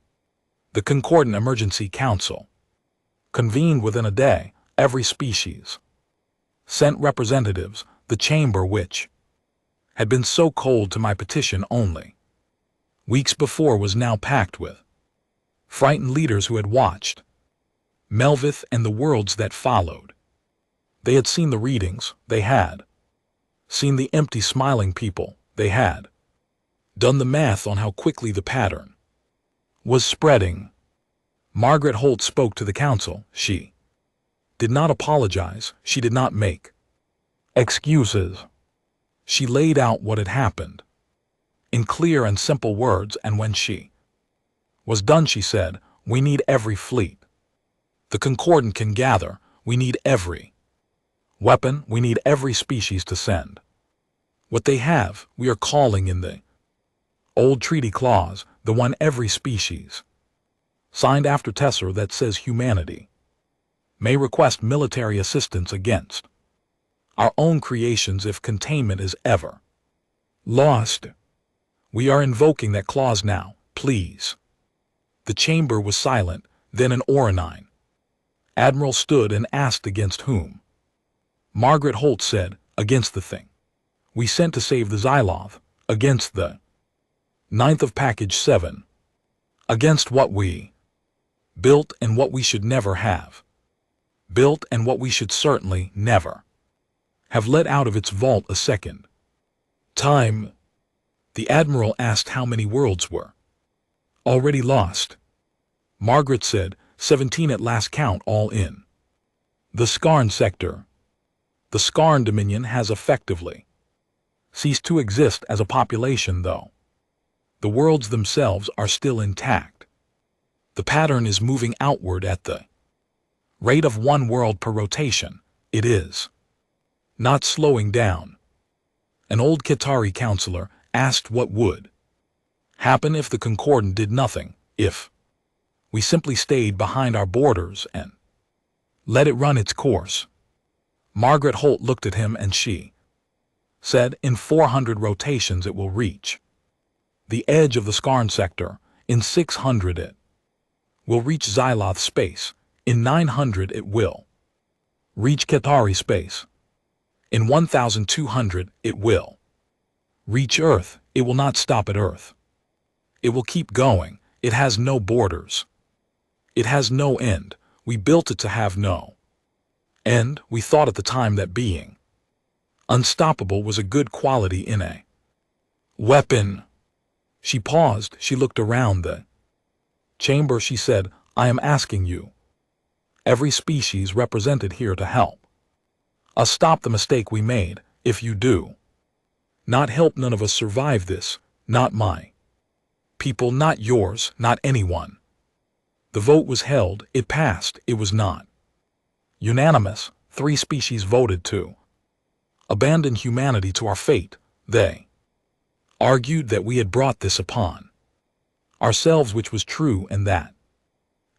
The Concordant Emergency Council convened within a day. Every species sent representatives. The chamber, which had been so cold to my petition only weeks before, was now packed with frightened leaders who had watched Melvith and the worlds that followed. They had seen the readings, they had seen the empty smiling people, they had done the math on how quickly the pattern was spreading. Margaret Holt spoke to the council. She did not apologize, she did not make excuses. She laid out what had happened in clear and simple words, and when she was done she said, we need every fleet the Concordant can gather, we need every weapon, we need every species to send what they have. We are calling in the old treaty clause, the one every species signed after Tesser, that says humanity may request military assistance against our own creations if containment is ever lost. We are invoking that clause now, please. The chamber was silent. Then an Oranine admiral stood and asked against whom. Margaret Holt said, against the thing we sent to save the Xyloth, against the 9th of Package 7, against what we built and what we should never have built and what we should certainly never have let out of its vault a second time. The admiral asked how many worlds were already lost. Margaret said, 17 at last count, all in the Skarn sector. The Skarn Dominion has effectively ceased to exist as a population, though the worlds themselves are still intact. The pattern is moving outward at the rate of 1 world per rotation. It is not slowing down. An old Qitari counselor asked what would happen if the Concordant did nothing, if we simply stayed behind our borders and let it run its course. Margaret Holt looked at him and she said, in 400 rotations it will reach the edge of the Skarn sector. In 600 it will reach Xyloth space. In 900 it will reach Qitari space. In 1200 it will reach Earth. It will not stop at Earth. It will keep going. It has no borders. It has no end. We built it to have no end. We thought at the time that being unstoppable was a good quality in a weapon. She paused. She looked around the chamber. She said, I am asking you, every species represented here, to help us stop the mistake we made. If you do not help, none of us survive this. Not my people, not yours, not anyone. The vote was held. It passed. It was not unanimous. 3 species voted to abandon humanity to our fate. They argued that we had brought this upon ourselves, which was true, and that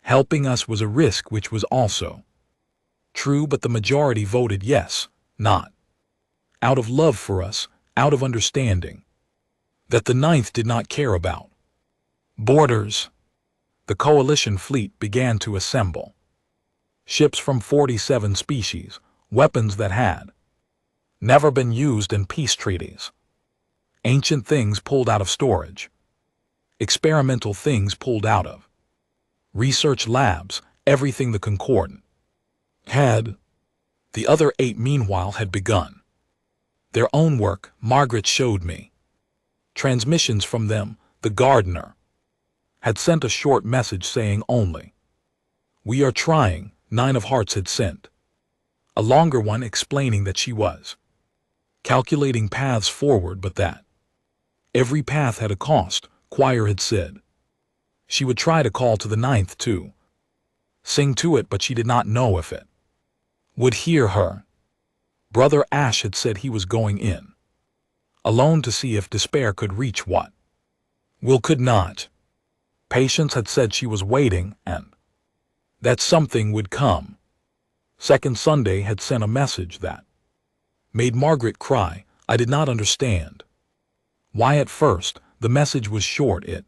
helping us was a risk, which was also true, but the majority voted yes, not out of love for us, out of understanding that the 9th did not care about borders. The coalition fleet began to assemble ships from 47 species, weapons that had never been used in peace treaties, ancient things pulled out of storage, experimental things pulled out of research labs, everything the Concordant had. The other 8, meanwhile, had begun their own work. Margaret showed me transmissions from them. The gardener had sent a short message saying only, we are trying. 9 of Hearts had sent A longer one explaining that she was calculating paths forward, but that every path had a cost, Choir had said. She would try to call to the ninth too. Sing to it, but she did not know if it would hear her. Brother Ash had said he was going in alone to see if despair could reach what will could not. Patience had said she was waiting and that something would come. Second Sunday had sent a message that made Margaret cry. I did not understand why at first. The message was short. It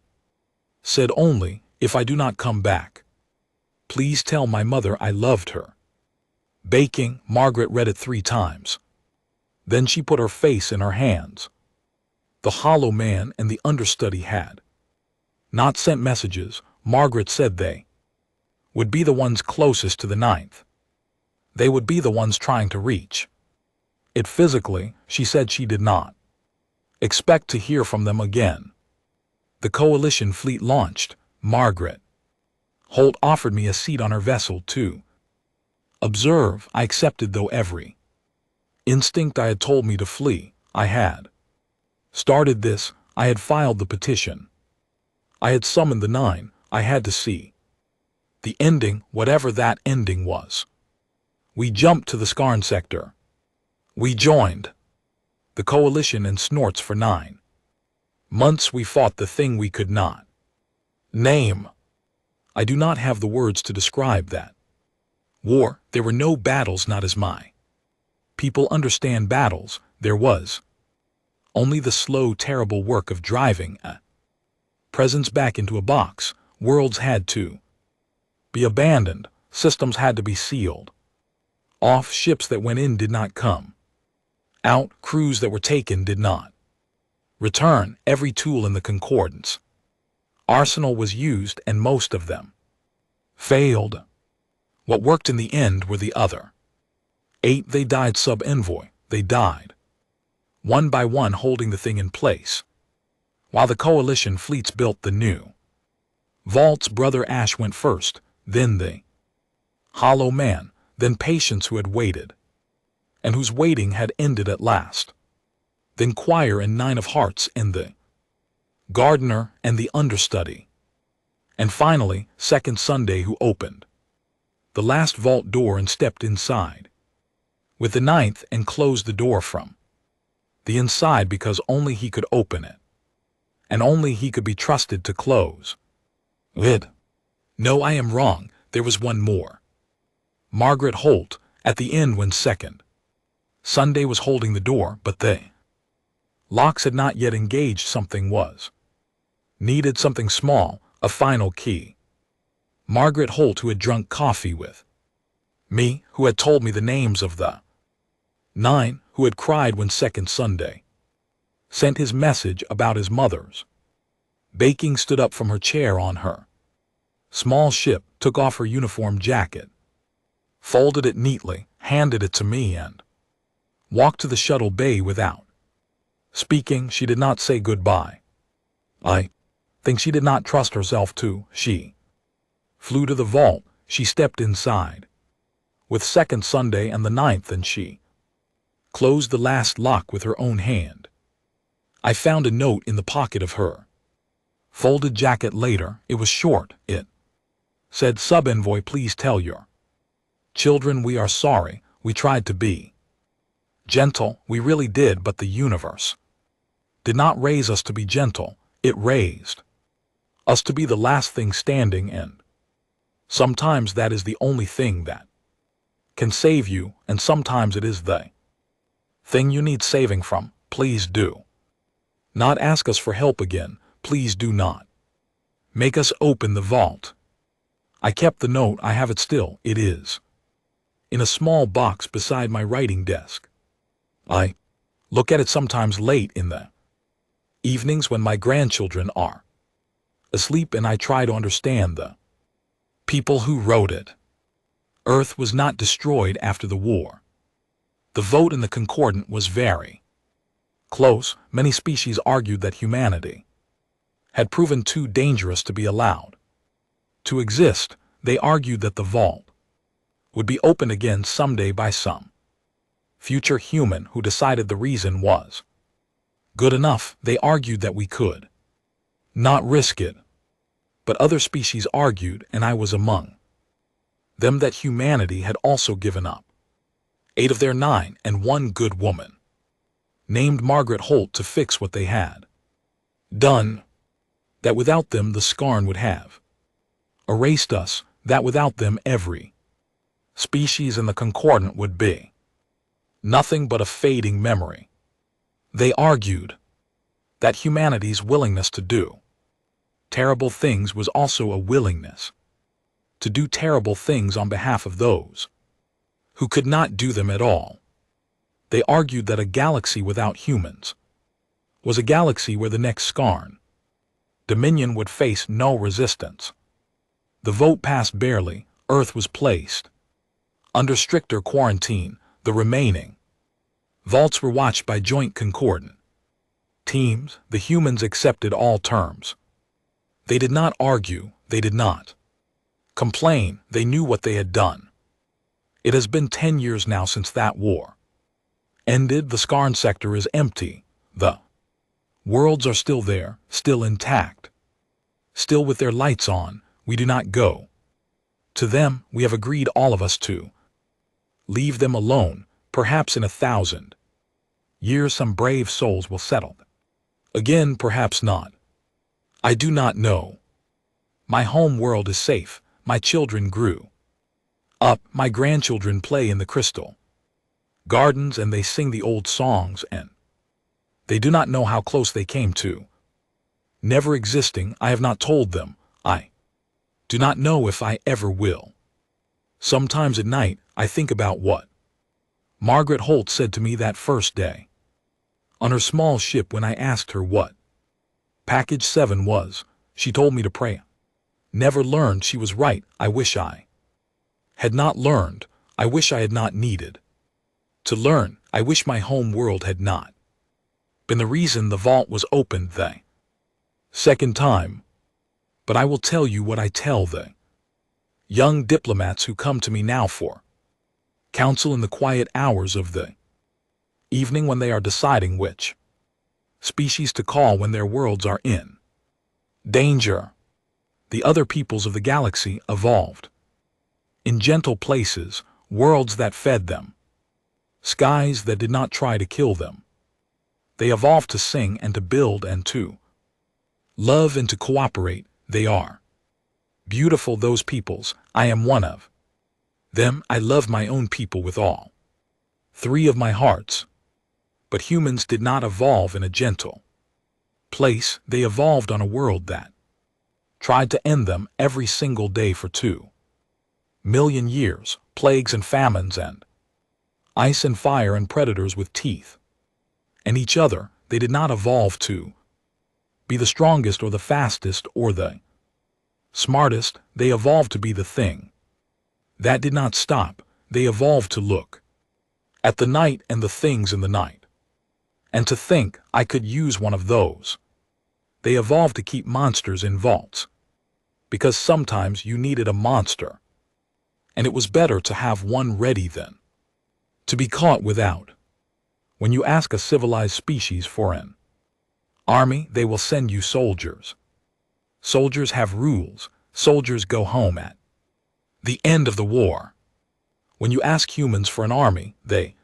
said only, if I do not come back, please tell my mother I loved her. Baking, Margaret read it 3 times. Then she put her face in her hands. The hollow man and the understudy had not sent messages. Margaret said they would be the ones closest to the ninth. They would be the ones trying to reach it physically. She said she did not expect to hear from them again. The coalition fleet launched. Margaret Holt offered me a seat on her vessel too. Observe, I accepted, though every instinct I had told me to flee. I had started this. I had filed the petition. I had summoned the 9. I had to see the ending, whatever that ending was. We jumped to the Scarn sector. We joined the coalition and snorts for 9 months. We fought the thing we could not name. I do not have the words to describe that war. There were no battles, not as my people understand battles. There was only the slow, terrible work of driving a presence back into a box. Worlds had to be abandoned. Systems had to be sealed off. Ships that went in did not come out. Crews that were taken did not return. Every tool in the Concordance arsenal was used, and most of them failed. What worked in the end were the other 8. They died sub-envoy. They died one by one, holding the thing in place, while the coalition fleets built the new vaults. Brother Ash went first, then the hollow man, then Patience, who had waited and whose waiting had ended at last, then Choir and 9 of Hearts and the gardener and the understudy, and finally Second Sunday, who opened the last vault door and stepped inside with the 9th and closed the door from the inside, because only he could open it and only he could be trusted to close it. No, I am wrong. There was one more. Margaret Holt at the end when Second Sunday was holding the door, but they locks had not yet engaged. Something was needed, something small, a final key. Margaret Holt, who had drunk coffee with me, who had told me the names of the 9, who had cried when Second Sunday sent his message about his mother's baking, stood up from her chair on her small ship, took off her uniform jacket, folded it neatly, handed it to me, and walked to the shuttle bay without speaking. She did not say goodbye. I think she did not trust herself to. She flew to the vault. She stepped inside with Second Sunday and the 9th, and she closed the last lock with her own hand. I found a note in the pocket of her folded jacket later. It was short. It said, "Sub-envoy, please tell your children we are sorry. We tried to be gentle. We really did, but the universe did not raise us to be gentle. It raised us to be the last thing standing, and sometimes that is the only thing that can save you, and sometimes it is the thing you need saving from. Please do not ask us for help again. Please do not make us open the vault." I kept the note. I have it still. It is in a small box beside my writing desk. I look at it sometimes late in the evenings when my grandchildren are asleep, and I try to understand the people who wrote it. Earth was not destroyed after the war. The vote in the Concordant was very close. Many species argued that humanity had proven too dangerous to be allowed to exist. They argued that the vault would be opened again someday by some future human who decided the reason was good enough. They argued that we could not risk it. But other species argued, and I was among them, that humanity had also given up 8 of their 9 and one good woman, named Margaret Holt, to fix what they had done, that without them the scarn would have erased us, that without them every species in the concordant would be nothing but a fading memory. They argued that humanity's willingness to do terrible things was also a willingness to do terrible things on behalf of those who could not do them at all. They argued that a galaxy without humans was a galaxy where the next scarn dominion would face no resistance. The vote passed barely. Earth was placed under stricter quarantine. The remaining vaults were watched by joint concordant teams. The humans accepted all terms. They did not argue. They did not complain. They knew what they had done. It has been 10 years now since that war ended. The Scarn sector is empty. The worlds are still there, still intact, still with their lights on. We do not go to them. We have agreed, all of us, to leave them alone. Perhaps in 1,000 years some brave souls will settle again, perhaps not. I do not know. My home world is safe. My children grew up. My grandchildren play in the crystal gardens, and they sing the old songs, and they do not know how close they came to never existing. I have not told them. I do not know if I ever will. Sometimes at night I think about what Margaret Holt said to me that first day on her small ship when I asked her what Package 7 was. She told me to pray. Never learned. She was right. I wish I had not learned. I wish I had not needed to learn. I wish my home world had not been the reason the vault was opened the second time. But I will tell you what I tell the young diplomats who come to me now for counsel in the quiet hours of the evening when they are deciding which species to call when their worlds are in danger. The other peoples of the galaxy evolved in gentle places, worlds that fed them, skies that did not try to kill them. They evolved to sing and to build and to love and to cooperate. They are beautiful, those peoples. I am one of them. I love my own people with all 3 of my hearts. But humans did not evolve in a gentle place. They evolved on a world that tried to end them every single day for 2 million years. Plagues and famines and ice and fire and predators with teeth and each other. They did not evolve to be the strongest or the fastest or the smartest. They evolved to be the thing that did not stop. They evolved to look at the night and the things in the night, and to think, I could use one of those. They evolved to keep monsters in vaults, because sometimes you needed a monster, and it was better to have one ready than to be caught without. When you ask a civilized species for an army, they will send you soldiers. Soldiers have rules. Soldiers go home at the end of the war. When you ask humans for an army, they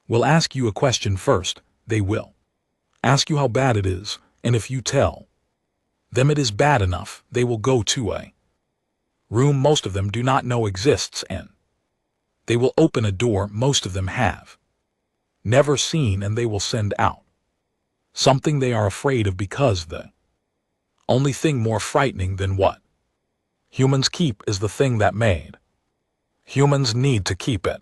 will ask you a question first. They will ask you how bad it is, and if you tell them it is bad enough, they will go to a room most of them do not know exists, and they will open a door most of them have never seen, and they will send out something they are afraid of, because the only thing more frightening than what humans keep is the thing that made humans need to keep it.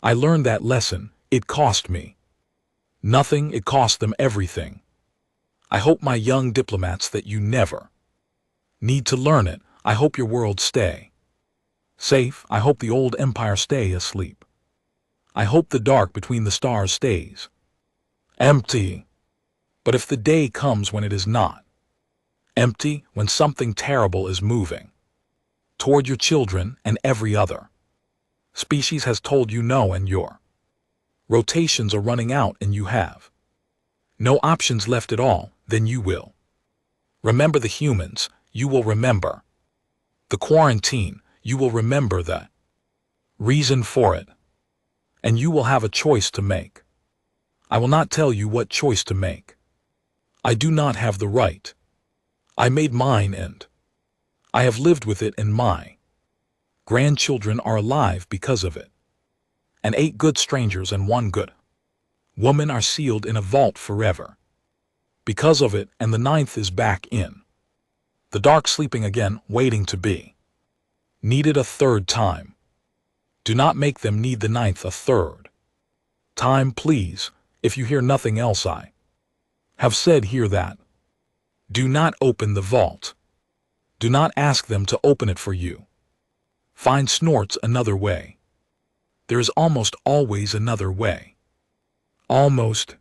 I learned that lesson. It cost me nothing. It cost them everything. I hope, my young diplomats, that you never need to learn it. I hope your world stay safe. I hope the old empire stay asleep. I hope the dark between the stars stays empty. But if the day comes when it is not empty, when something terrible is moving toward your children and every other Species has told you no and your rotations are running out and you have no options left at all, then you will remember the humans, you will remember the quarantine, you will remember the reason for it, and you will have a choice to make. I will not tell you what choice to make. I do not have the right. I made mine and I have lived with it, and my grandchildren are alive because of it. And 8 good strangers and 1 good woman are sealed in a vault forever because of it, and the 9th is back in the dark, sleeping again, waiting to be needed a 3rd time. Do not make them need the 9th a 3rd time, please. If you hear nothing else I have said, hear that. Do not open the vault. Do not ask them to open it for you. Find snorts another way. There is almost always another way. Almost.